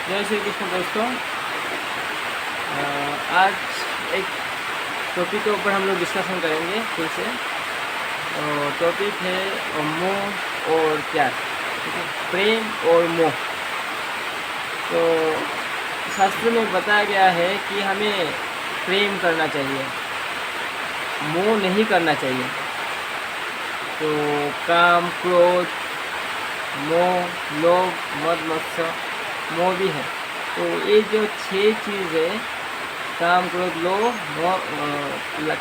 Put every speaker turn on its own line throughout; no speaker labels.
जय श्री कृष्ण दोस्तों। आज एक टॉपिक के ऊपर हम लोग डिस्कशन करेंगे फिर से। तो टॉपिक है मोह और प्यार, ठीक है, प्रेम और मोह। तो शास्त्र में बताया गया है कि हमें प्रेम करना चाहिए, मोह नहीं करना चाहिए। तो काम, क्रोध, मोह, लोभ, मद, मत्सर, मोह भी है। तो ये जो 6 चीज़ है, काम, क्रोध, लोभ,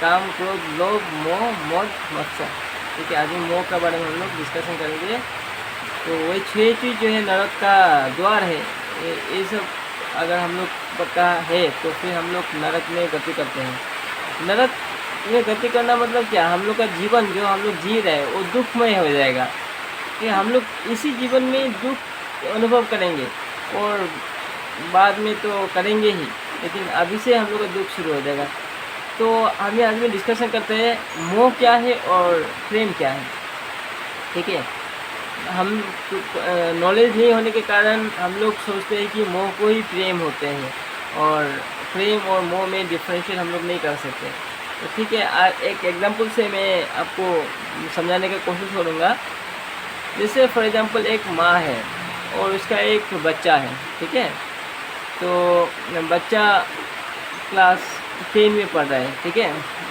काम, क्रोध, लोभ, मोह, मद, मत्सर, ठीक है। आज मोह के बारे में हम लोग डिस्कशन करेंगे। तो वही 6 चीज़ जो है नरक का द्वार है। ये सब अगर हम लोग पता है तो फिर हम लोग नरक में गति करते हैं। नरक में गति करना मतलब क्या? हम लोग का जीवन जो हम लोग जी रहे हैं वो दुखमय हो जाएगा, कि हम लोग इसी जीवन में दुख अनुभव करेंगे और बाद में तो करेंगे ही, लेकिन अभी से हम लोग का दुख शुरू हो जाएगा। तो हमें आज में डिस्कशन करते हैं मोह क्या है और प्रेम क्या है, ठीक है। हम नॉलेज नहीं होने के कारण हम लोग सोचते हैं कि मोह को ही प्रेम होते हैं, और प्रेम और मोह में डिफरेंशिएट हम लोग नहीं कर सकते। तो ठीक है, एक एग्जांपल से मैं आपको समझाने की कोशिश करूँगा। जैसे फॉर एग्जांपल एक माँ है और उसका एक बच्चा है, ठीक है। तो बच्चा क्लास 10 में पढ़ रहा है, ठीक है,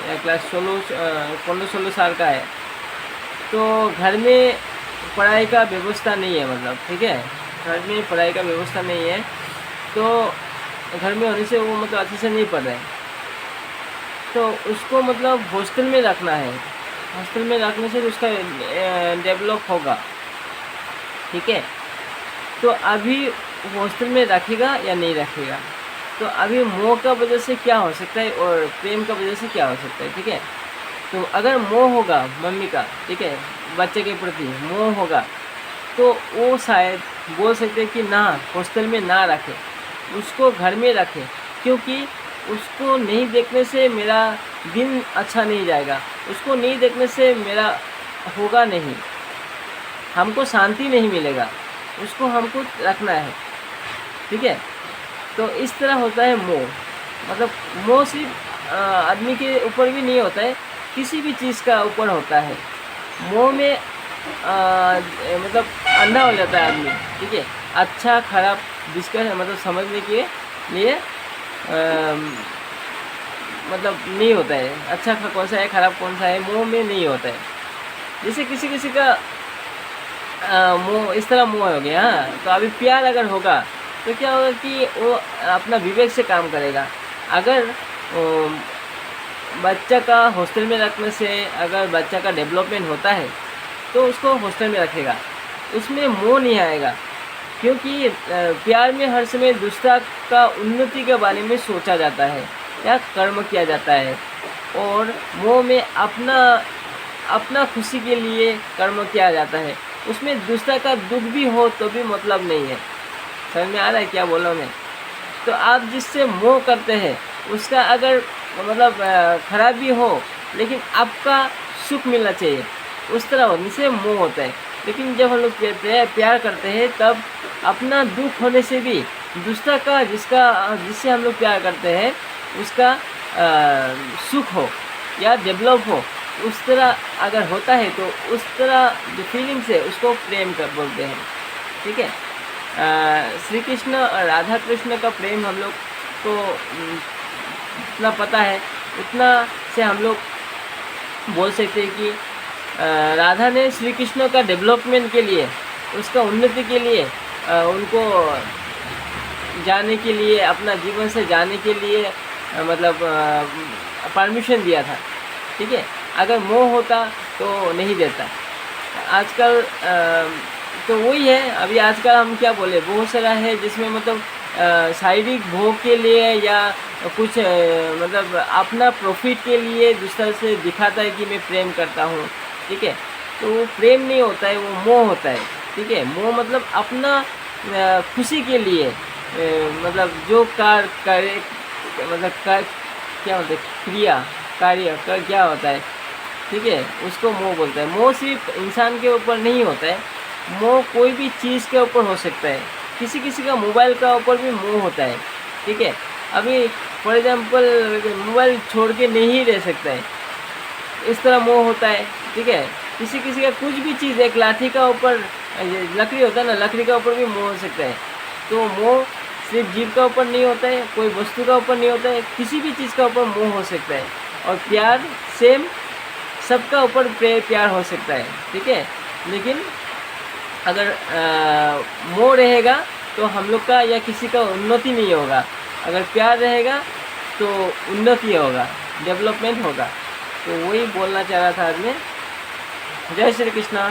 या क्लास 15-16 साल का है। तो घर में पढ़ाई का व्यवस्था नहीं है, मतलब ठीक है, घर में पढ़ाई का व्यवस्था नहीं है। तो घर में होने से वो मतलब अच्छे से नहीं पढ़ रहे हैं। तो उसको मतलब हॉस्टल में रखना है। हॉस्टल में रखने से उसका डेवलप होगा, ठीक है। तो अभी हॉस्टल में रखेगा या नहीं रखेगा? तो अभी मोह का वजह से क्या हो सकता है और प्रेम का वजह से क्या हो सकता है, ठीक है। तो अगर मोह होगा मम्मी का, ठीक है, बच्चे के प्रति मोह होगा, तो वो शायद बोल सकते हैं कि ना, हॉस्टल में ना रखे, उसको घर में रखे, क्योंकि उसको नहीं देखने से मेरा दिन अच्छा नहीं जाएगा, उसको नहीं देखने से मेरा होगा नहीं, हमको शांति नहीं मिलेगा, उसको हमको रखना है, ठीक है। तो इस तरह होता है मोह। मतलब मोह सिर्फ आदमी के ऊपर भी नहीं होता है, किसी भी चीज़ का ऊपर होता है। मोह में मतलब अंधा हो जाता है आदमी, ठीक है। अच्छा खराब जिसका मतलब समझने के लिए मतलब नहीं होता है, अच्छा कौन सा है, खराब कौन सा है, मोह में नहीं होता है। जैसे किसी किसी का मोह इस तरह मोह हो गया। हाँ, तो अभी प्यार अगर होगा तो क्या होगा कि वो अपना विवेक से काम करेगा। अगर बच्चा का हॉस्टल में रखने से अगर बच्चा का डेवलपमेंट होता है तो उसको हॉस्टल में रखेगा, उसमें मोह नहीं आएगा, क्योंकि प्यार में हर समय दूसरा का उन्नति के बारे में सोचा जाता है या कर्म किया जाता है, और मोह में अपना खुशी के लिए कर्म किया जाता है। उसमें दूसरा का दुख भी हो तो भी मतलब नहीं है। समझ में आ रहा है क्या बोला मैं? तो आप जिससे मोह करते हैं उसका अगर मतलब खराब भी हो, लेकिन आपका सुख मिलना चाहिए, उस तरह होने से मोह होता है। लेकिन जब हम लोग कहते हैं प्यार करते हैं, तब अपना दुख होने से भी दूसरा का जिससे हम लोग प्यार करते हैं उसका सुख हो या डेवलप हो, उस तरह अगर होता है तो उस तरह जो फीलिंग्स है उसको प्रेम कर बोलते हैं, ठीक है। श्री कृष्ण और राधा कृष्ण का प्रेम हम लोग को इतना पता है, उतना से हम लोग बोल सकते हैं कि राधा ने श्री कृष्ण का डेवलपमेंट के लिए, उसका उन्नति के लिए, उनको जाने के लिए, अपना जीवन से जाने के लिए मतलब परमिशन दिया था, ठीक है। अगर मोह होता तो नहीं देता। आजकल तो वही है, अभी आजकल हम क्या बोले, बहुत सारा है जिसमें मतलब शारीरिक भोग के लिए या कुछ मतलब अपना प्रॉफिट के लिए दूसरा से दिखाता है कि मैं प्रेम करता हूँ, ठीक है। तो वो प्रेम नहीं होता है, वो मोह होता है, ठीक है। मोह मतलब अपना खुशी के लिए मतलब जो कार्य मतलब क्या होता है, क्रिया कार्य का क्या होता है, ठीक है, उसको मोह बोलता है। मोह सिर्फ इंसान के ऊपर नहीं होता है, मोह कोई भी चीज़ के ऊपर हो सकता है। किसी किसी का मोबाइल का ऊपर भी मोह होता है, ठीक है। अभी फॉर एग्जांपल मोबाइल छोड़ के नहीं रह सकता है, इस तरह मोह होता है, ठीक है। किसी किसी का कुछ भी चीज़, एक लाठी का ऊपर, ये लकड़ी होता है ना, लकड़ी का ऊपर भी मोह हो सकता है। तो मोह सिर्फ जीव का ऊपर नहीं होता है, कोई वस्तु का ऊपर नहीं होता है, किसी भी चीज़ का ऊपर मोह हो सकता है। और प्यार सेम सबका ऊपर प्यार हो सकता है, ठीक है। लेकिन अगर मोह रहेगा तो हम लोग का या किसी का उन्नति नहीं होगा। अगर प्यार रहेगा तो उन्नति होगा, डेवलपमेंट होगा। तो वही बोलना चाह रहा था आज मैं। जय श्री कृष्णा।